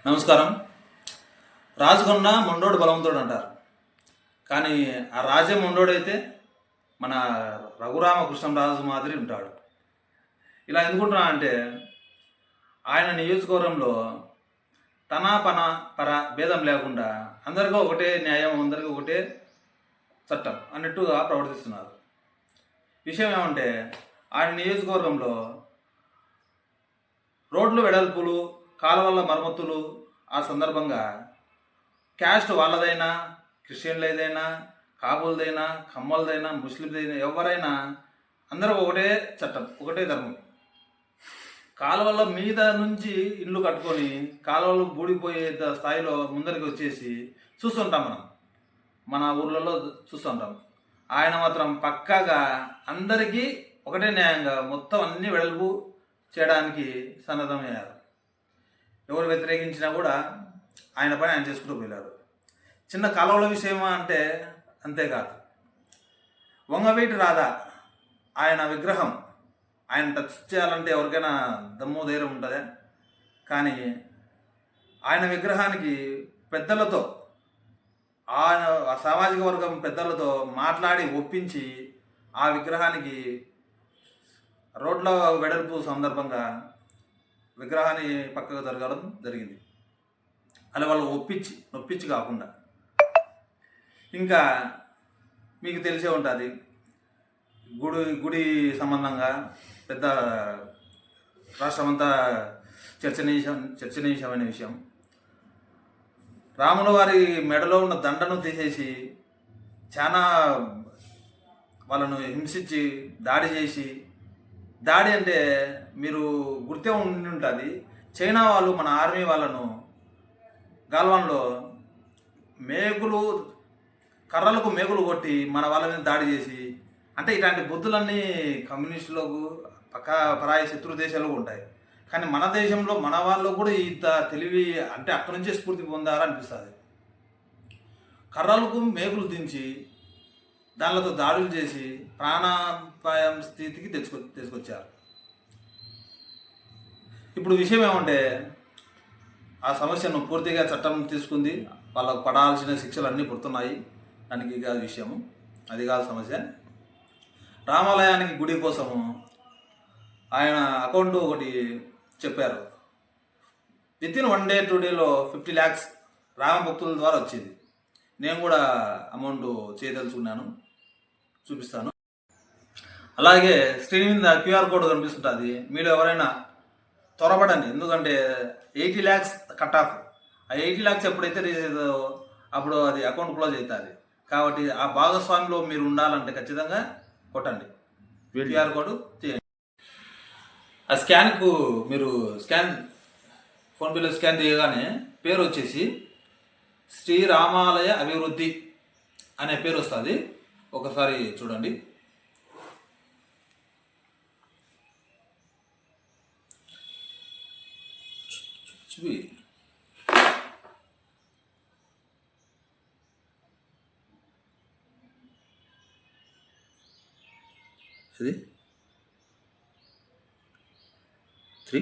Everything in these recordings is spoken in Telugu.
నమస్కారం. రాజుకున్న మొండోడు బలవంతుడు అంటారు. కానీ ఆ రాజే మొండోడైతే మన రఘురామకృష్ణరాజు మాదిరి ఉంటాడు. ఇలా ఎందుకుంటున్నా అంటే ఆయన నియోజకవర్గంలో తన పర భేదం లేకుండా అందరికీ ఒకటే న్యాయం, అందరికీ ఒకటే చట్టం అన్నట్టుగా ప్రవర్తిస్తున్నారు. విషయం ఏమంటే ఆయన నియోజకవర్గంలో రోడ్లు వెడల్పులు, కాలువల మరమ్మతులు ఆ సందర్భంగా క్యాస్ట్ వాళ్ళదైనా, క్రిస్టియన్లదైనా, కాబులదైనా, కమ్మలదైనా, ముస్లిందైనా ఎవరైనా అందరూ ఒకటే చట్టం, ఒకటే ధర్మం. కాలువల మీద నుంచి ఇల్లు కట్టుకొని కాలువలు బూడిపోయే స్థాయిలో ముందరికి వచ్చేసి చూస్తుంటాం. మన ఊర్లలో చూస్తుంటాం. ఆయన మాత్రం పక్కాగా అందరికీ ఒకటే న్యాయంగా మొత్తం అన్ని వెడల్పు చేయడానికి సన్నద్ధమయ్యారు. ఎవరు వ్యతిరేకించినా కూడా ఆయన పని ఆయన చేసుకుంటూ వెళ్ళారు. చిన్న కాలువల విషయమా అంటే అంతేకాదు. వంగవీటి రాధా ఆయన విగ్రహం ఆయన టచ్ చేయాలంటే ఎవరికైనా దమ్ము ధైర్యం ఉంటుందా? కానీ ఆయన విగ్రహానికి పెద్దలతో, ఆయన సామాజిక వర్గం పెద్దలతో మాట్లాడి ఒప్పించి ఆ విగ్రహానికి రోడ్ల వెడల్పు సందర్భంగా విగ్రహాన్ని పక్కకు జరగడం జరిగింది. అలా వాళ్ళు నొప్పించి కాకుండా. ఇంకా మీకు తెలిసే ఉంటుంది, గుడి సంబంధంగా పెద్ద రాష్ట్రమంతా చర్చనీయమైన విషయం. రాముల వారి మెడలో ఉన్న దండను తీసేసి చాలా వాళ్ళను హింసించి దాడి చేసి, దాడి అంటే మీరు గుర్తే ఉండి ఉంటుంది, చైనా వాళ్ళు మన ఆర్మీ వాళ్ళను గాల్వాన్లో కర్రలకు మేకులు కొట్టి మన వాళ్ళ మీద దాడి చేసి, అంటే ఇలాంటి బుద్ధులన్నీ కమ్యూనిస్టులకు పరాయి శత్రు దేశాలకు ఉంటాయి. కానీ మన దేశంలో మన వాళ్ళు కూడా ఇంత తెలివి అంటే అక్కడి నుంచే స్ఫూర్తి పొందారనిపిస్తుంది. కర్రలకు మేకులు దించి దానితో దాడులు చేసి ప్రాణాపాయం స్థితికి తీసుకొచ్చారు. ఇప్పుడు విషయం ఏమంటే ఆ సమస్యను పూర్తిగా చట్టం తీసుకుంది, వాళ్ళకు పడాల్సిన శిక్షలు అన్నీ పుడుతున్నాయి. దానికి కాదు విషయము, అది కాదు సమస్య. రామాలయానికి గుడి కోసము ఆయన అకౌంట్ ఒకటి చెప్పారు. Within 1 day 2 days 50 lakhs Rama భక్తుల ద్వారా వచ్చింది. నేను కూడా అమౌంట్ చేయదలుచుకున్నాను, చూపిస్తాను. అలాగే స్క్రీన్ మీద QR కోడ్ కనిపిస్తుంటుంది. మీరు ఎవరైనా త్వరపడండి, ఎందుకంటే 80 lakhs కట్ ఆఫ్. ఆ 80 lakhs ఎప్పుడైతే రీచ్ అవుతుందో అప్పుడు అది అకౌంట్ క్లోజ్ అవుతుంది. కాబట్టి ఆ భాగస్వామిలో మీరు ఉండాలంటే ఖచ్చితంగా కొట్టండి, QR కోడ్ చేయండి. ఆ స్కాన్కు మీరు ఫోన్పేలో స్కాన్ చేయగానే పేరు వచ్చేసి శ్రీ రామాలయ అభివృద్ధి అనే పేరు వస్తుంది. ఒకసారి చూడండి. చూపి ఇది 3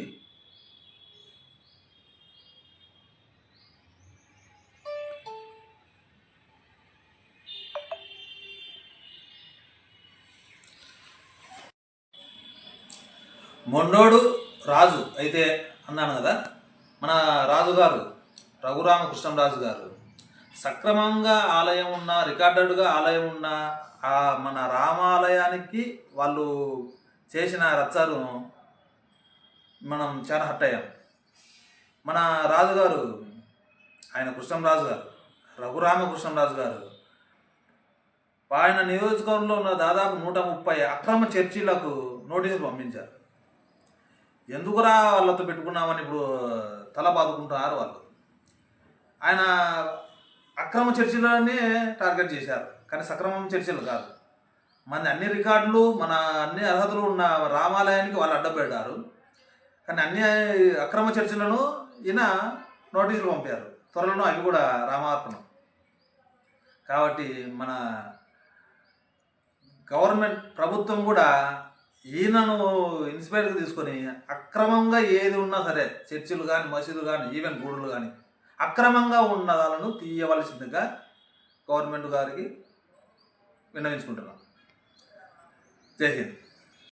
మొండోడు రాజు అయితే అన్నాను కదా, మన రాజుగారు రఘురామకృష్ణరాజు గారు సక్రమంగా ఆలయం ఉన్న, రికార్డెడ్గా ఆలయం ఉన్న ఆ మన రామాలయానికి వాళ్ళు చేసిన రచ్చను మనం చాలా హర్ట్ అయ్యాం. మన రాజుగారు ఆయన కృష్ణరాజు గారు, రఘురామకృష్ణరాజు గారు ఆయన నియోజకవర్గంలో ఉన్న దాదాపు 130 అక్రమ చర్చిలకు నోటీసులు పంపించారు. ఎందుకురా వాళ్ళతో పెట్టుకున్నామని ఇప్పుడు తల బాదుకుంటున్నారు వాళ్ళు. ఆయన అక్రమ చర్చిలనే టార్గెట్ చేశారు, కానీ సక్రమం చర్చలు కాదు. మన అన్ని రికార్డులు, మన అన్ని అర్హతలు ఉన్న రామాలయానికి వాళ్ళు అడ్డపెట్టారు. కానీ అన్ని అక్రమ చర్చలను ఈయన నోటీసులు పంపారు. త్వరలో అవి కూడా రామార్పణం. కాబట్టి మన గవర్నమెంట్ ప్రభుత్వం కూడా ఈయనను ఇన్స్పైర్గా తీసుకొని అక్రమంగా ఏది ఉన్నా సరే చర్చిలు కానీ మసీదులు కానీ ఈవెన్ గుడులు కానీ అక్రమంగా ఉన్న వాళ్ళను తీయవలసిందిగా గవర్నమెంట్ గారికి విన్నవించుకుంటున్నాం. జై హింద్.